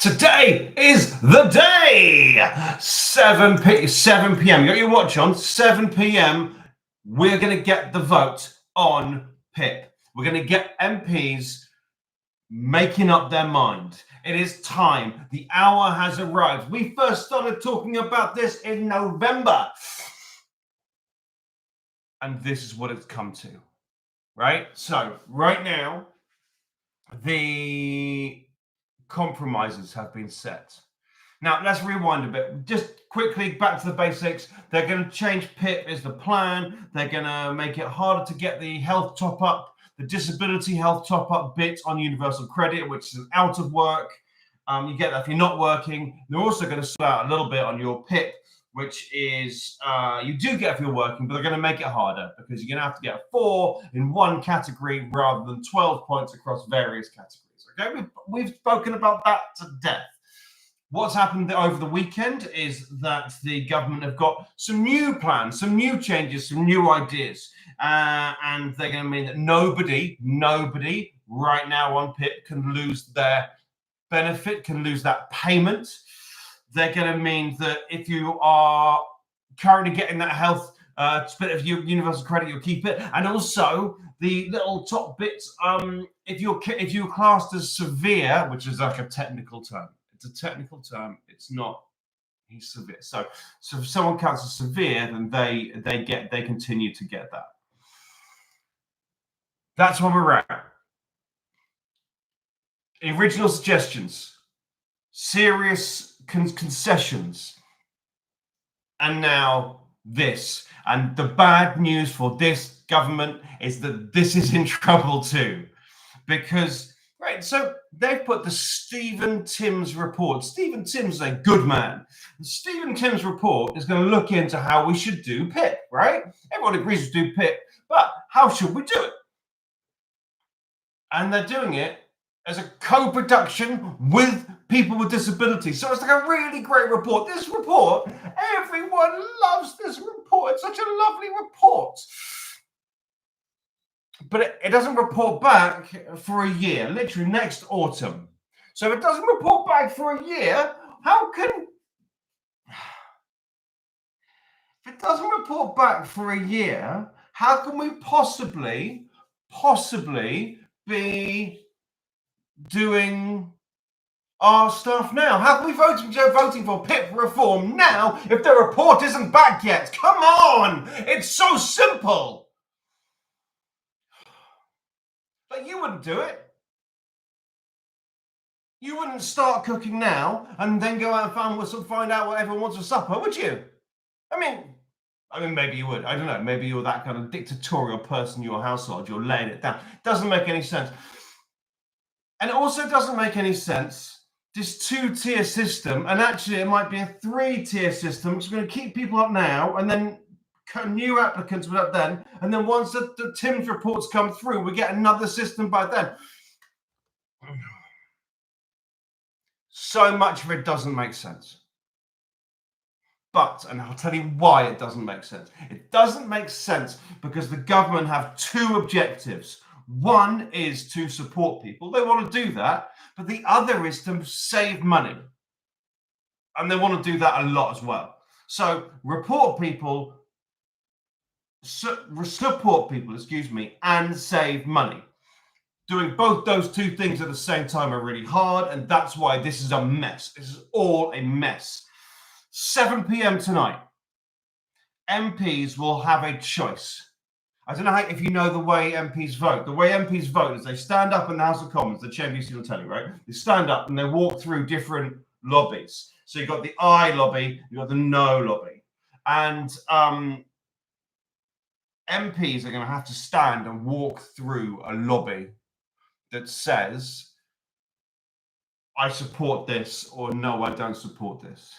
Today is the day. 7 p.m. You got your watch on. 7 p.m. We're going to get the vote on PIP. We're going to get MPs making up their mind. It is time. The hour has arrived. We first started talking about this in November. And this is what it's come to, right? So right now, the compromises have been set. Now, let's rewind a bit. Just quickly back to the basics. They're going to change PIP is the plan. They're going to make it harder to get the health top-up, the disability health top-up bit on universal credit, which is out of work. You get that if you're not working. They're also going to sort out a little bit on your PIP, which is you do get if you're working, but they're going to make it harder because you're going to have to get a 4 in one category rather than 12 points across various categories. Okay, we've spoken about that to death. What's happened over the weekend is that the government have got some new plans, some new changes, some new ideas, and they're going to mean that nobody right now on PIP can lose their benefit, can lose that payment. They're going to mean that if you are currently getting that health split of your universal credit, you'll keep it, and also the little top bits. If you're classed as severe, which is like a technical term, it's a technical term. It's not. He's severe. So if someone counts as severe, then they continue to get that. That's where we're at. Original suggestions, serious concessions, and now this. And the bad news for this government is that this is in trouble too, because so they've put the Stephen Timms report. Stephen Timms is a good man. The Stephen Timms report is going to look into how we should do PIP, right? Everyone agrees to do PIP, but how should we do it? And they're doing it as a co-production with people with disabilities. So it's like a really great report. This report, everyone loves this report. It's such a lovely report. But it doesn't report back for a year, literally next autumn. So if it doesn't report back for a year, if it doesn't report back for a year, how can we possibly be doing our stuff now? How can we voting for PIP reform now if the report isn't back yet? Come on! It's so simple. But you wouldn't do it. You wouldn't start cooking now and then go out and find out what everyone wants for supper, would you? I mean, maybe you would. I don't know. Maybe you're that kind of dictatorial person in your household. You're laying it down. Doesn't make any sense. And it also doesn't make any sense, this 2-tier system, and actually it might be a 3-tier system, which is going to keep people up now, and then new applicants will up then, and then once the Timms reports come through, we get another system by then. So much of it doesn't make sense. But, and I'll tell you why it doesn't make sense. It doesn't make sense because the government have 2 objectives. One is to support people. They want to do that. But the other is to save money. And they want to do that a lot as well. So support people, and save money. Doing both those 2 things at the same time are really hard. And that's why this is a mess. This is all a mess. 7 p.m. tonight, MPs will have a choice. I don't know if you know the way MPs vote. The way MPs vote is they stand up in the House of Commons, the chamber you see on telly, right? They stand up and they walk through different lobbies. So you've got the aye lobby, you've got the no lobby. And MPs are going to have to stand and walk through a lobby that says, I support this, or no, I don't support this.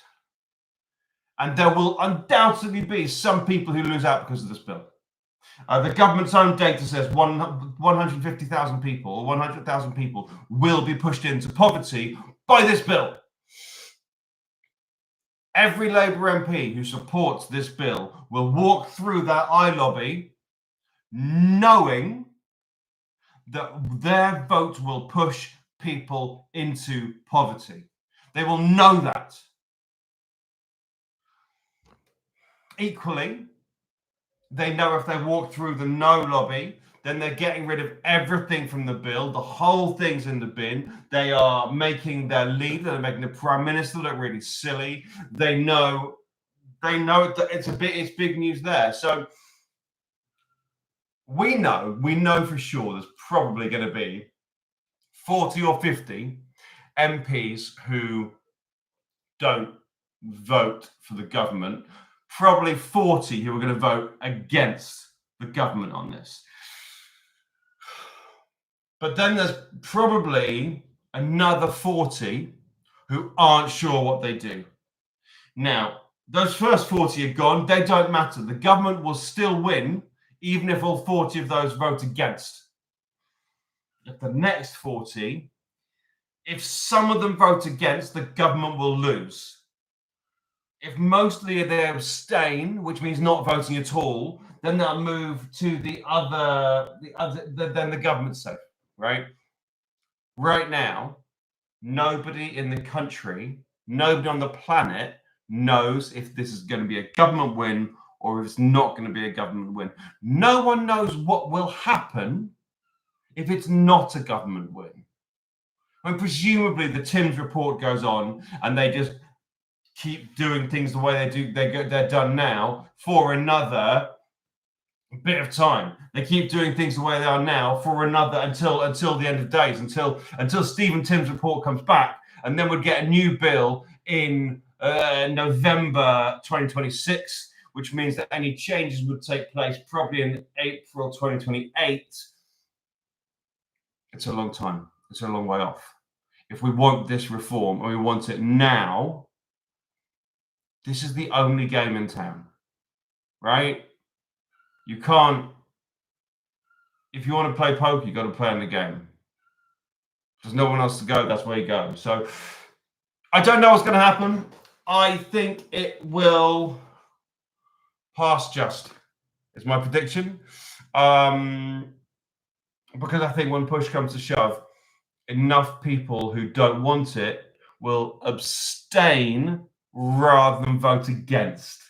And there will undoubtedly be some people who lose out because of this bill. The government's own data says 150,000 people or 100,000 people will be pushed into poverty by this bill. Every Labour MP who supports this bill will walk through that eye lobby knowing that their vote will push people into poverty. They will know that. Equally, they know if they walk through the no lobby, then they're getting rid of everything from the bill. The whole thing's in the bin. They are making their leader, they're making the prime minister look really silly. They know that it's big news there. So we know for sure there's probably going to be 40 or 50 MPs who don't vote for the government, probably 40 who are going to vote against the government on this. But then there's probably another 40 who aren't sure what they do. Now, those first 40 are gone. They don't matter. The government will still win, even if all 40 of those vote against. If the next 40, if some of them vote against, the government will lose. If mostly they abstain, which means not voting at all, then they'll move to then the government's safe, right? Right now, nobody in the country, nobody on the planet knows if this is going to be a government win or if it's not going to be a government win. No one knows what will happen if it's not a government win. And presumably the Tim's report goes on and they just keep doing things the way they do. They're done now for another bit of time. They keep doing things the way they are now for another until the end of days, until Stephen Tim's report comes back, and then we'd get a new bill in November 2026, which means that any changes would take place probably in April 2028. It's a long time. It's a long way off. If we want this reform and we want it now, this is the only game in town, right? You can't, if you want to play poker, you got to play in the game. There's no one else to go. That's where you go. So I don't know what's going to happen. I think it will pass just, is my prediction. Because I think when push comes to shove, enough people who don't want it will abstain rather than vote against.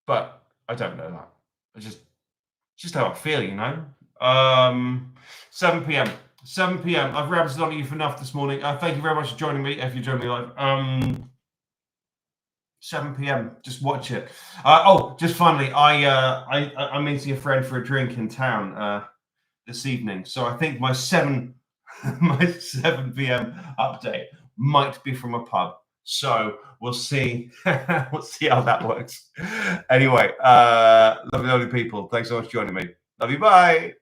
But I don't know that. It's just how I feel, you know. 7 p.m. 7 p.m. I've rabbited on you for enough this morning. Thank you very much for joining me. If you join me live, 7 p.m. Just watch it. Just finally, I'm meeting a friend for a drink in town this evening. So I think my 7 p.m. update might be from a pub. So we'll see. We'll see how that works. Anyway, lovely people. Thanks so much for joining me. Love you. Bye.